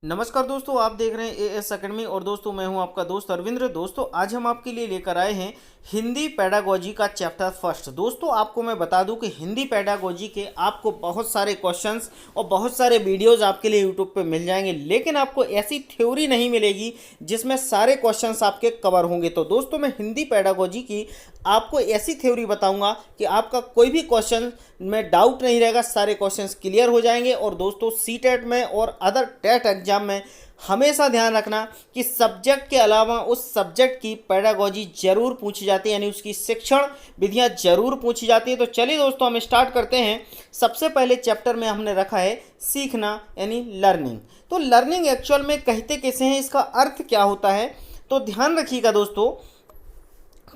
नमस्कार दोस्तों, आप देख रहे हैं एएस एकेडमी और दोस्तों मैं हूं आपका दोस्त अरविंद्र। दोस्तों आज हम आपके लिए लेकर आए हैं हिंदी पेडागोजी का चैप्टर फर्स्ट। दोस्तों आपको मैं बता दूं कि हिंदी पेडागोजी के आपको बहुत सारे क्वेश्चंस और बहुत सारे वीडियोस आपके लिए यूट्यूब पे मिल जाएंगे, लेकिन आपको ऐसी थ्योरी नहीं मिलेगी जिसमें सारे क्वेश्चंस आपके कवर होंगे। तो दोस्तों मैं हिंदी पेडागोजी की आपको ऐसी थ्योरी बताऊंगा कि आपका कोई भी क्वेश्चन में डाउट नहीं रहेगा, सारे क्वेश्चंस क्लियर हो जाएंगे। और दोस्तों सीटेट में और अदर टेट एग्जाम में हमेशा ध्यान रखना कि सब्जेक्ट के अलावा उस सब्जेक्ट की पेडागोजी जरूर पूछी जाती है, यानी उसकी शिक्षण विधियां जरूर पूछी जाती है। तो चलिए दोस्तों हम स्टार्ट करते हैं। सबसे पहले चैप्टर में हमने रखा है सीखना यानी लर्निंग। तो लर्निंग एक्चुअल में कहते कैसे हैं, इसका अर्थ क्या होता है, तो ध्यान रखिएगा दोस्तों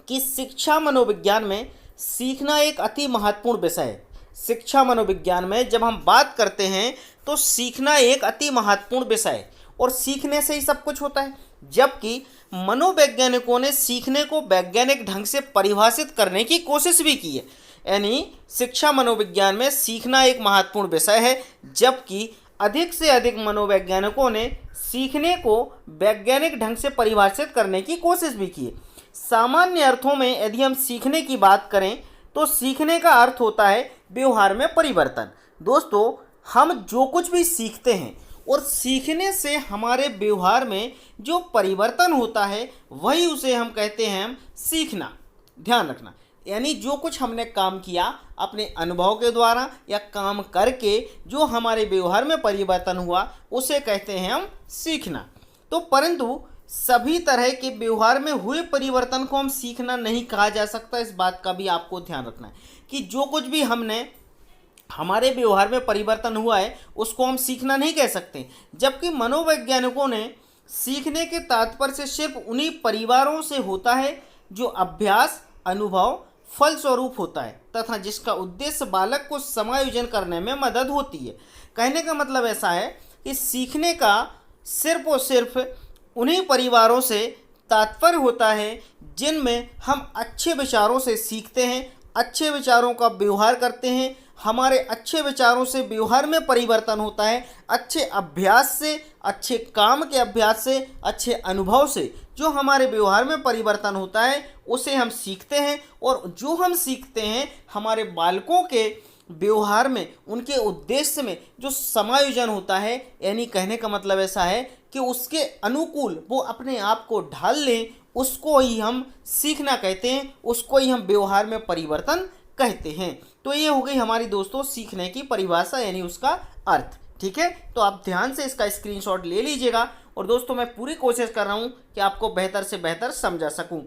कि शिक्षा मनोविज्ञान में सीखना एक अति महत्वपूर्ण विषय है। शिक्षा मनोविज्ञान में जब हम बात करते हैं तो सीखना एक अति महत्वपूर्ण विषय है और सीखने से ही सब कुछ होता है। जबकि मनोवैज्ञानिकों ने सीखने को वैज्ञानिक ढंग से परिभाषित करने की कोशिश भी की है। यानी शिक्षा मनोविज्ञान में सीखना एक महत्वपूर्ण विषय है, जबकि अधिक से अधिक मनोवैज्ञानिकों ने सीखने को वैज्ञानिक ढंग से परिभाषित करने की कोशिश भी की है। सामान्य अर्थों में यदि हम सीखने की बात करें तो सीखने का अर्थ होता है व्यवहार में परिवर्तन। दोस्तों हम जो कुछ भी सीखते हैं और सीखने से हमारे व्यवहार में जो परिवर्तन होता है वही उसे हम कहते हैं हम सीखना। ध्यान रखना, यानी जो कुछ हमने काम किया अपने अनुभव के द्वारा या काम करके जो हमारे व्यवहार में परिवर्तन हुआ उसे कहते हैं हम सीखना। तो परंतु सभी तरह के व्यवहार में हुए परिवर्तन को हम सीखना नहीं कहा जा सकता। इस बात का भी आपको ध्यान रखना है कि जो कुछ भी हमने हमारे व्यवहार में परिवर्तन हुआ है उसको हम सीखना नहीं कह सकते। जबकि मनोवैज्ञानिकों ने सीखने के तात्पर्य से सिर्फ उन्हीं परिवारों से होता है जो अभ्यास अनुभव फलस्वरूप होता है तथा जिसका उद्देश्य बालक को समायोजन करने में मदद होती है। कहने का मतलब ऐसा है कि सीखने का सिर्फ और सिर्फ उन्हीं परिवारों से तात्पर्य होता है जिनमें हम अच्छे विचारों से सीखते हैं, अच्छे विचारों का व्यवहार करते हैं, हमारे अच्छे विचारों से व्यवहार में परिवर्तन होता है, अच्छे अभ्यास से, अच्छे काम के अभ्यास से, अच्छे अनुभव से जो हमारे व्यवहार में परिवर्तन होता है उसे हम सीखते हैं। और जो हम सीखते हैं हमारे बालकों के व्यवहार में, उनके उद्देश्य में जो समायोजन होता है, यानी कहने का मतलब ऐसा है कि उसके अनुकूल वो अपने आप को ढाल लें, उसको ही हम सीखना कहते हैं, उसको ही हम व्यवहार में परिवर्तन कहते हैं। तो ये हो गई हमारी दोस्तों सीखने की परिभाषा यानी उसका अर्थ। ठीक है, तो आप ध्यान से इसका स्क्रीनशॉट ले लीजिएगा। और दोस्तों मैं पूरी कोशिश कर रहा हूँ कि आपको बेहतर से बेहतर समझा सकूँ।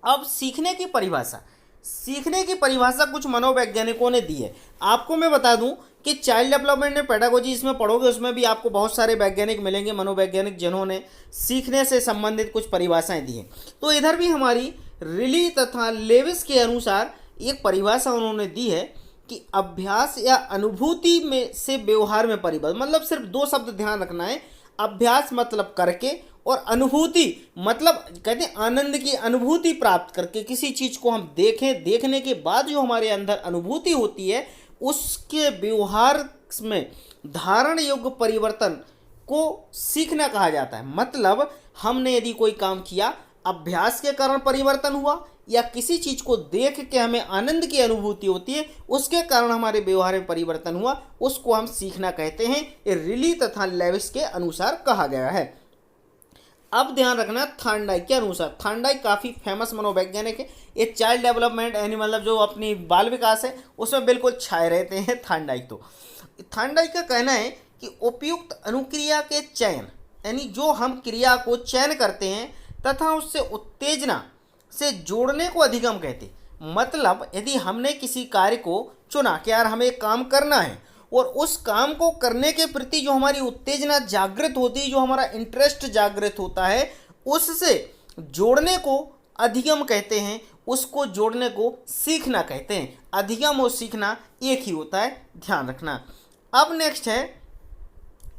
अब सीखने की परिभाषा कुछ मनोवैज्ञानिकों ने दी है। आपको मैं बता दूं कि चाइल्ड डेवलपमेंट में पेडागोजी इसमें पढ़ोगे उसमें भी आपको बहुत सारे वैज्ञानिक मिलेंगे, मनोवैज्ञानिक जिन्होंने सीखने से संबंधित कुछ परिभाषाएं दी हैं। तो इधर भी हमारी रिली तथा लेविस के अनुसार एक परिभाषा उन्होंने दी है कि अभ्यास या अनुभूति में से व्यवहार में परिवर्तन। मतलब सिर्फ दो शब्द ध्यान रखना है, अभ्यास मतलब करके और अनुभूति मतलब कहते हैं आनंद की अनुभूति प्राप्त करके। किसी चीज़ को हम देखें, देखने के बाद जो हमारे अंदर अनुभूति होती है उसके व्यवहार में धारण योग्य परिवर्तन को सीखना कहा जाता है। मतलब हमने यदि कोई काम किया, अभ्यास के कारण परिवर्तन हुआ या किसी चीज़ को देख के हमें आनंद की अनुभूति होती है उसके कारण हमारे व्यवहार में परिवर्तन हुआ, उसको हम सीखना कहते हैं। ये रिली तथा लेविस के अनुसार कहा गया है। अब ध्यान रखना थार्नडाइक के अनुसार, थार्नडाइक काफ़ी फेमस मनोवैज्ञानिक है। ये चाइल्ड डेवलपमेंट यानी मतलब जो अपनी बाल विकास है उसमें बिल्कुल छाए रहते हैं थार्नडाइक। तो थार्नडाइक का कहना है कि उपयुक्त अनुक्रिया के चयन यानी जो हम क्रिया को चयन करते हैं तथा उससे उत्तेजना से जोड़ने को अधिगम कहते हैं। मतलब यदि हमने किसी कार्य को चुना कि यार हमें काम करना है और उस काम को करने के प्रति जो हमारी उत्तेजना जागृत होती है, जो हमारा इंटरेस्ट जागृत होता है, उससे जोड़ने को अधिगम कहते हैं, उसको जोड़ने को सीखना कहते हैं। अधिगम और सीखना एक ही होता है, ध्यान रखना। अब नेक्स्ट है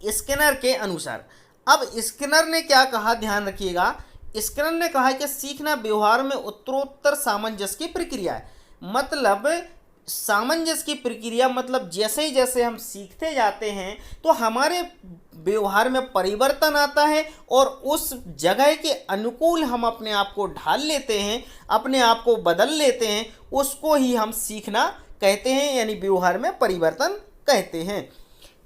स्किनर के अनुसार। अब स्किनर ने क्या कहा, ध्यान रखिएगा। स्किनर ने कहा कि सीखना व्यवहार में उत्तरोत्तर सामंजस्य की प्रक्रिया है। मतलब सामंजस्य की प्रक्रिया मतलब जैसे ही जैसे हम सीखते जाते हैं तो हमारे व्यवहार में परिवर्तन आता है और उस जगह के अनुकूल हम अपने आप को ढाल लेते हैं, अपने आप को बदल लेते हैं, उसको ही हम सीखना कहते हैं, यानी व्यवहार में परिवर्तन कहते हैं।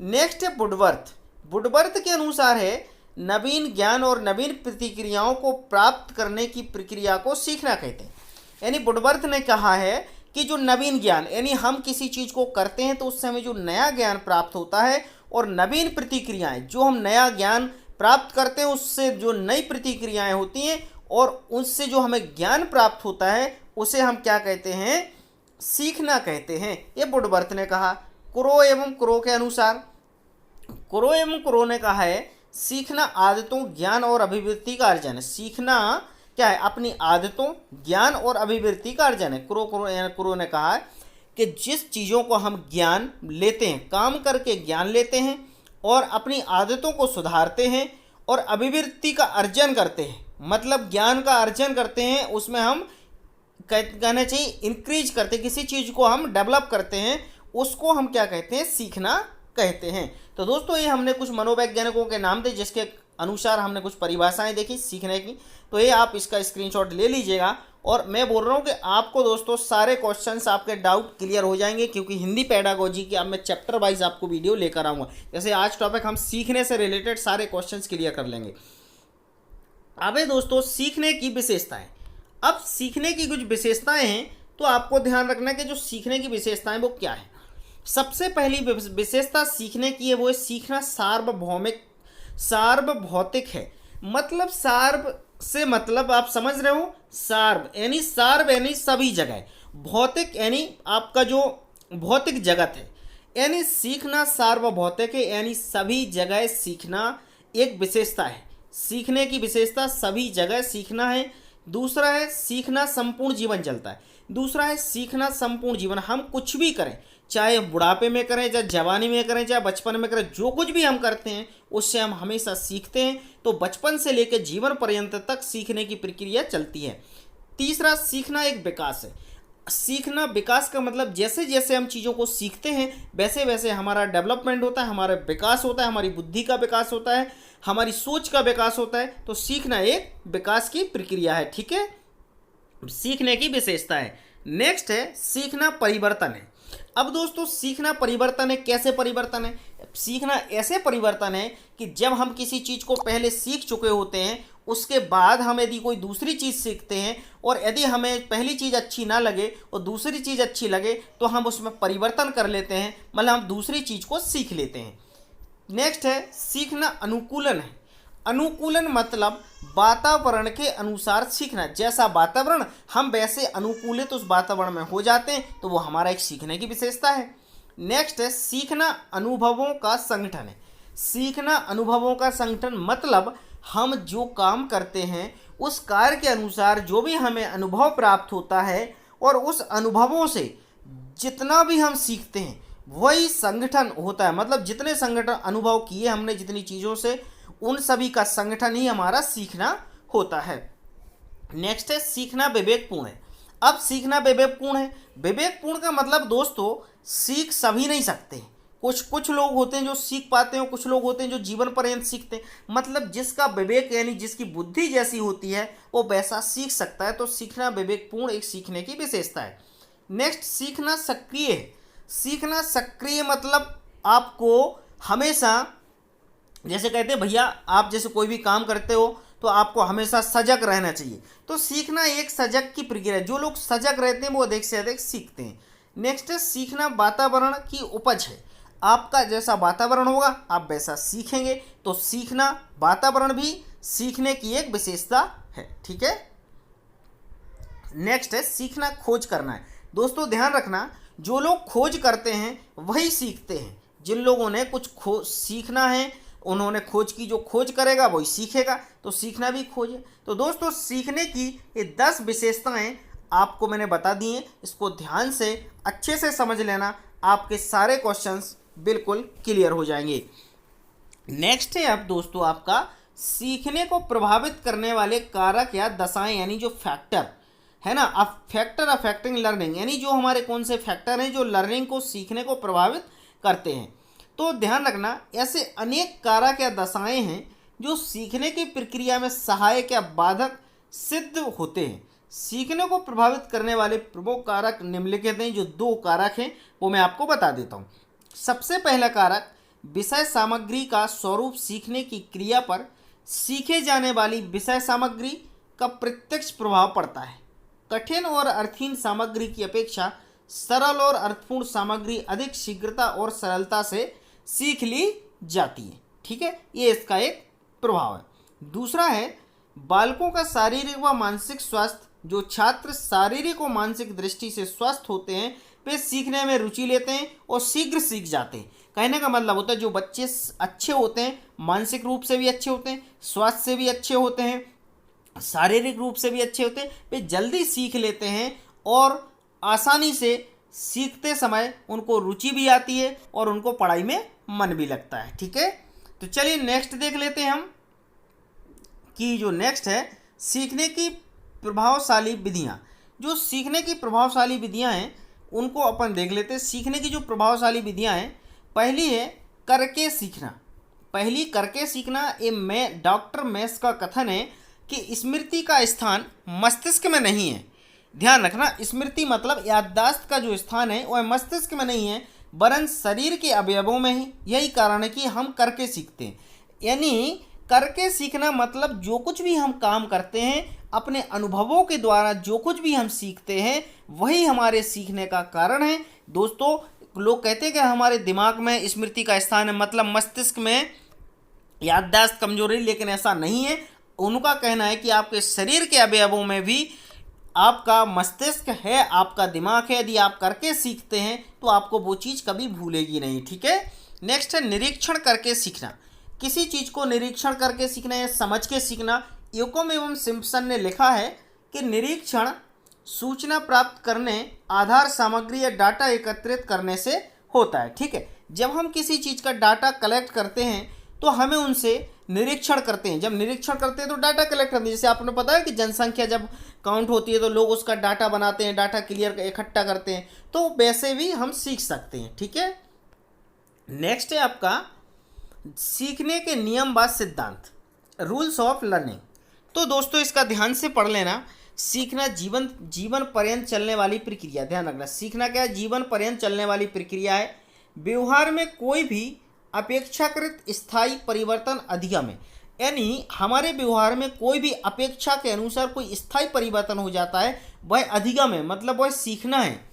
नेक्स्ट है वुडवर्थ। वुडवर्थ के अनुसार है नवीन ज्ञान और नवीन प्रतिक्रियाओं को प्राप्त करने की प्रक्रिया को सीखना कहते हैं। यानी वुडवर्थ ने कहा है कि जो नवीन ज्ञान, यानी हम किसी चीज़ को करते हैं तो उससे हमें जो नया ज्ञान प्राप्त होता है, और नवीन प्रतिक्रियाएं, जो हम नया ज्ञान प्राप्त करते हैं उससे जो नई प्रतिक्रियाएं होती हैं और उससे जो हमें ज्ञान प्राप्त होता है उसे हम क्या कहते हैं, सीखना कहते हैं। ये वुडवर्थ ने कहा। क्रो एवं क्रो के अनुसार, क्रो एवं क्रो ने कहा है सीखना आदतों, ज्ञान और अभिवृत्ति का अर्जन है। सीखना क्या है, अपनी आदतों, ज्ञान और अभिवृत्ति का अर्जन है। क्रो ने कहा है कि जिस चीज़ों को हम ज्ञान लेते हैं, काम करके ज्ञान लेते हैं और अपनी आदतों को सुधारते हैं और अभिवृत्ति का अर्जन करते हैं, मतलब ज्ञान का अर्जन करते हैं, उसमें हम कहना चाहिए इंक्रीज करते हैं, किसी चीज़ को हम डेवलप करते हैं, उसको हम क्या कहते हैं, सीखना कहते हैं। तो दोस्तों ये हमने कुछ मनोवैज्ञानिकों के नाम थे जिसके अनुसार हमने कुछ परिभाषाएं देखी सीखने की। तो ये आप इसका स्क्रीनशॉट ले लीजिएगा। और मैं बोल रहा हूँ कि आपको दोस्तों सारे क्वेश्चंस, आपके डाउट क्लियर हो जाएंगे, क्योंकि हिंदी पेडागोजी की अब मैं चैप्टर वाइज आपको वीडियो लेकर आऊँगा। जैसे आज टॉपिक हम सीखने से रिलेटेड सारे क्वेश्चंस क्लियर कर लेंगे। अब दोस्तों सीखने की विशेषताएं। अब सीखने की कुछ विशेषताएं हैं, तो आपको ध्यान रखना है कि जो सीखने की विशेषताएं वो क्या है। सबसे पहली विशेषता सीखने की है वो है सीखना सार्वभौतिक है। मतलब सार्व से मतलब आप समझ रहे हो, सार्व यानी सभी जगह, भौतिक यानी आपका जो भौतिक जगत है, यानी सीखना सार्वभौतिक है, यानी सभी जगह सीखना एक विशेषता है। सीखने की विशेषता सभी जगह सीखना है। दूसरा है सीखना संपूर्ण जीवन चलता है। दूसरा है सीखना संपूर्ण जीवन, हम कुछ भी करें, चाहे बुढ़ापे में करें, चाहे जवानी में करें, चाहे बचपन में करें, जो कुछ भी हम करते हैं उससे हम हमेशा सीखते हैं। तो बचपन से लेकर जीवन पर्यंत तक सीखने की प्रक्रिया चलती है। तीसरा सीखना एक विकास है। सीखना विकास का मतलब जैसे जैसे हम चीज़ों को सीखते हैं वैसे वैसे हमारा डेवलपमेंट होता है, हमारा विकास होता है, हमारी बुद्धि का विकास होता है, हमारी सोच का विकास होता है। तो सीखना एक विकास की प्रक्रिया है। ठीक है, सीखने की विशेषता है। नेक्स्ट है सीखना परिवर्तन है। अब दोस्तों सीखना परिवर्तन है। कैसे परिवर्तन है? सीखना ऐसे परिवर्तन है कि जब हम किसी चीज़ को पहले सीख चुके होते हैं, उसके बाद हम यदि कोई दूसरी चीज़ सीखते हैं और यदि हमें पहली चीज़ अच्छी ना लगे और दूसरी चीज़ अच्छी लगे तो हम उसमें परिवर्तन कर लेते हैं, मतलब हम दूसरी चीज़ को सीख लेते हैं। नेक्स्ट है सीखना अनुकूलन है। अनुकूलन मतलब वातावरण के अनुसार सीखना। जैसा वातावरण हम वैसे अनुकूलित उस वातावरण में हो जाते हैं, तो वो हमारा एक सीखने की विशेषता है। नेक्स्ट है सीखना अनुभवों का संगठन है। सीखना अनुभवों का संगठन मतलब हम जो काम करते हैं उस कार्य के अनुसार जो भी हमें अनुभव प्राप्त होता है और उस अनुभवों से जितना भी हम सीखते हैं वही संगठन होता है। मतलब जितने संगठन अनुभव किए हमने जितनी चीज़ों से, उन सभी का संगठन ही हमारा सीखना होता है। नेक्स्ट है सीखना विवेकपूर्ण है। अब सीखना विवेकपूर्ण है। विवेकपूर्ण का मतलब दोस्तों सीख सभी नहीं सकते, कुछ लोग होते हैं जो सीख पाते हैं, कुछ लोग होते हैं जो जीवन पर्यंत सीखते हैं। मतलब जिसका विवेक यानी जिसकी बुद्धि जैसी होती है वो वैसा सीख सकता है। तो सीखना विवेकपूर्ण एक सीखने की विशेषता है। नेक्स्ट सीखना सक्रिय है। सीखना सक्रिय मतलब आपको हमेशा, जैसे कहते हैं भैया आप जैसे कोई भी काम करते हो तो आपको हमेशा सजग रहना चाहिए। तो सीखना एक सजग की प्रक्रिया है। जो लोग सजग रहते हैं वो अधिक से अधिक सीखते हैं। नेक्स्ट है सीखना वातावरण की उपज है। आपका जैसा वातावरण होगा आप वैसा सीखेंगे। तो सीखना वातावरण भी सीखने की एक विशेषता है। ठीक है, नेक्स्ट है सीखना खोज करना है। दोस्तों ध्यान रखना, जो लोग खोज करते हैं वही सीखते हैं। जिन लोगों ने कुछ सीखना है उन्होंने खोज की, जो खोज करेगा वही सीखेगा। तो सीखना भी खोज है। तो दोस्तों सीखने की ये 10 विशेषताएं आपको मैंने बता दी हैं। इसको ध्यान से अच्छे से समझ लेना, आपके सारे क्वेश्चंस बिल्कुल क्लियर हो जाएंगे। नेक्स्ट है अब दोस्तों आपका सीखने को प्रभावित करने वाले कारक या दशाएं, यानी जो फैक्टर। है ना, अ फैक्टर अफेक्टिंग लर्निंग, यानी जो हमारे कौन से फैक्टर हैं जो लर्निंग को, सीखने को प्रभावित करते हैं। तो ध्यान रखना, ऐसे अनेक कारक या दशाएं हैं जो सीखने की प्रक्रिया में सहायक या बाधक सिद्ध होते हैं। सीखने को प्रभावित करने वाले प्रमुख कारक निम्नलिखित हैं। जो 2 कारक हैं वो मैं आपको बता देता हूँ। सबसे पहला कारक, विषय सामग्री का स्वरूप सीखने की क्रिया पर सीखे जाने वाली विषय सामग्री का प्रत्यक्ष प्रभाव पड़ता है। कठिन और अर्थहीन सामग्री की अपेक्षा सरल और अर्थपूर्ण सामग्री अधिक शीघ्रता और सरलता से सीख ली जाती है। ठीक है, ये इसका एक प्रभाव है। दूसरा है, बालकों का शारीरिक व मानसिक स्वास्थ्य। जो छात्र शारीरिक और मानसिक दृष्टि से स्वस्थ होते हैं वे सीखने में रुचि लेते हैं और शीघ्र सीख जाते हैं। कहने का मतलब होता है जो बच्चे अच्छे होते हैं, मानसिक रूप से भी अच्छे होते हैं, स्वास्थ्य से भी अच्छे होते हैं, शारीरिक रूप से भी अच्छे होते हैं, वे जल्दी सीख लेते हैं और आसानी से सीखते समय उनको रुचि भी आती है और उनको पढ़ाई में मन भी लगता है। ठीक है, तो चलिए नेक्स्ट देख लेते हैं हम कि जो नेक्स्ट है, सीखने की प्रभावशाली विधियाँ। जो सीखने की प्रभावशाली विधियाँ हैं उनको अपन देख लेते हैं। सीखने की जो प्रभावशाली विधियाँ हैं, पहली है करके सीखना। पहली करके सीखना। ये डॉक्टर मैस का कथन है कि स्मृति का स्थान मस्तिष्क में नहीं है। ध्यान रखना, स्मृति मतलब याददाश्त का जो स्थान है वह मस्तिष्क में नहीं है वरन शरीर के अवयवों में ही। यही कारण है कि हम करके सीखते हैं। यानी करके सीखना मतलब जो कुछ भी हम काम करते हैं, अपने अनुभवों के द्वारा जो कुछ भी हम सीखते हैं वही हमारे सीखने का कारण है। दोस्तों, लोग कहते हैं कि हमारे दिमाग में स्मृति का स्थान है, मतलब मस्तिष्क में याददाश्त कमजोरी, लेकिन ऐसा नहीं है। उनका कहना है कि आपके शरीर के अवयवों में भी आपका मस्तिष्क है, आपका दिमाग है। यदि आप करके सीखते हैं तो आपको वो चीज़ कभी भूलेगी नहीं। ठीक है, नेक्स्ट है निरीक्षण करके सीखना। किसी चीज़ को निरीक्षण करके सीखना या समझ के सीखना। यूकॉम एवं सिम्पसन ने लिखा है कि निरीक्षण सूचना प्राप्त करने, आधार सामग्री या डाटा एकत्रित करने से होता है। ठीक है, जब हम किसी चीज़ का डाटा कलेक्ट करते हैं तो हमें उनसे निरीक्षण करते हैं। जब निरीक्षण करते हैं तो डाटा कलेक्ट करते हैं। जैसे आपने पता है कि जनसंख्या जब काउंट होती है तो लोग उसका डाटा बनाते हैं, डाटा क्लियर इकट्ठा करते हैं, तो वैसे भी हम सीख सकते हैं। ठीक है, नेक्स्ट है आपका सीखने के नियम व सिद्धांत, रूल्स ऑफ लर्निंग। तो दोस्तों इसका ध्यान से पढ़ लेना। सीखना जीवन पर्यंत चलने वाली प्रक्रिया। ध्यान रखना, सीखना क्या है? जीवन पर्यंत चलने वाली प्रक्रिया है। व्यवहार में कोई भी अपेक्षाकृत स्थायी परिवर्तन अधिगम है। यानी हमारे व्यवहार में कोई भी अपेक्षा के अनुसार कोई स्थायी परिवर्तन हो जाता है, वह अधिगम है, मतलब वह सीखना है।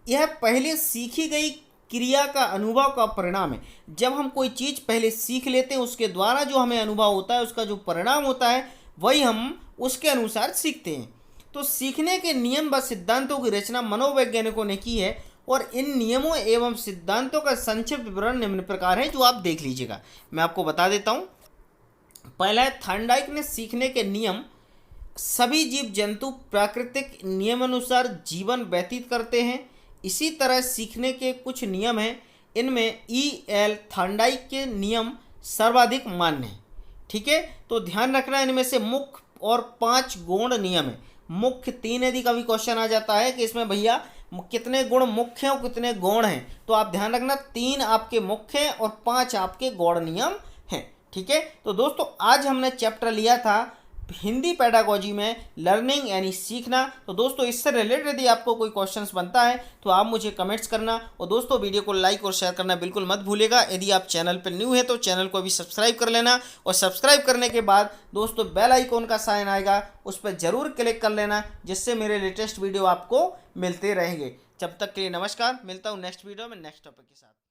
यह पहले सीखी गई क्रिया का अनुभव का परिणाम है। जब हम कोई चीज़ पहले सीख लेते हैं उसके द्वारा जो हमें अनुभव होता है, उसका जो परिणाम होता है वही हम उसके अनुसार सीखते हैं। तो सीखने के नियम व सिद्धांतों की रचना मनोवैज्ञानिकों ने की है और इन नियमों एवं सिद्धांतों का संक्षिप्त विवरण निम्न प्रकार है, जो आप देख लीजिएगा। मैं आपको बता देता हूँ। पहला है, थॉर्नडाइक ने सीखने के नियम, सभी जीव जंतु प्राकृतिक नियमानुसार जीवन व्यतीत करते हैं। इसी तरह सीखने के कुछ नियम हैं, इनमें E.L. थॉर्नडाइक के नियम सर्वाधिक मान्य हैं। ठीक है, तो ध्यान रखना इनमें से मुख्य और 5 गौण नियम है। मुख्य 3, यदि कभी क्वेश्चन आ जाता है कि इसमें भैया कितने गुण मुख्य हैं और कितने गौण हैं, तो आप ध्यान रखना 3 आपके मुख्य हैं और 5 आपके गौण नियम हैं। ठीक है, तो दोस्तों आज हमने चैप्टर लिया था हिंदी पेडागोजी में लर्निंग यानी सीखना। तो दोस्तों इससे रिलेटेड यदि आपको कोई क्वेश्चंस बनता है तो आप मुझे कमेंट्स करना, और दोस्तों वीडियो को लाइक और शेयर करना बिल्कुल मत भूलिएगा। यदि आप चैनल पर न्यू है तो चैनल को भी सब्सक्राइब कर लेना, और सब्सक्राइब करने के बाद दोस्तों बेल आइकॉन का साइन आएगा, उस पर ज़रूर क्लिक कर लेना, जिससे मेरे लेटेस्ट वीडियो आपको मिलते रहेंगे। जब तक के लिए नमस्कार, मिलता हूँ नेक्स्ट वीडियो में नेक्स्ट टॉपिक के साथ।